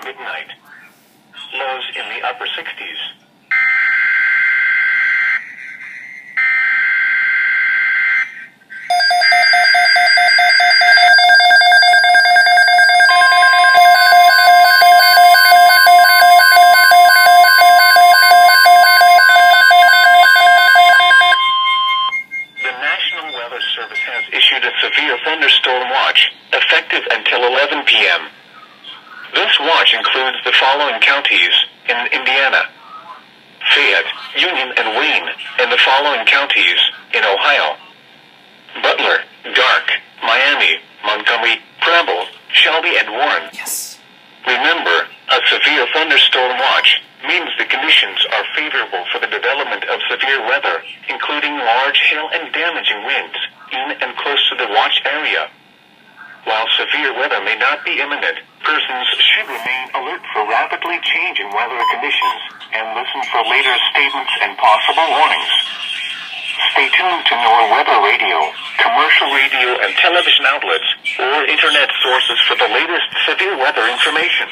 midnight. Lows in the upper 60s. Service has issued a severe thunderstorm watch, effective until 11 p.m. This watch includes the following counties in Indiana: Fayette, Union, and Wayne, and the following counties in Ohio: Butler, Darke, Miami, Montgomery, Preble, Shelby, and Warren. Yes. Remember, a severe thunderstorm watch means the conditions are favorable for the development of severe weather, including large hail and damaging winds in and close to the watch area. While severe weather may not be imminent, persons should remain alert for rapidly changing weather conditions and listen for later statements and possible warnings. Stay tuned to NOAA weather radio, commercial radio and television outlets, or internet sources for the latest severe weather information.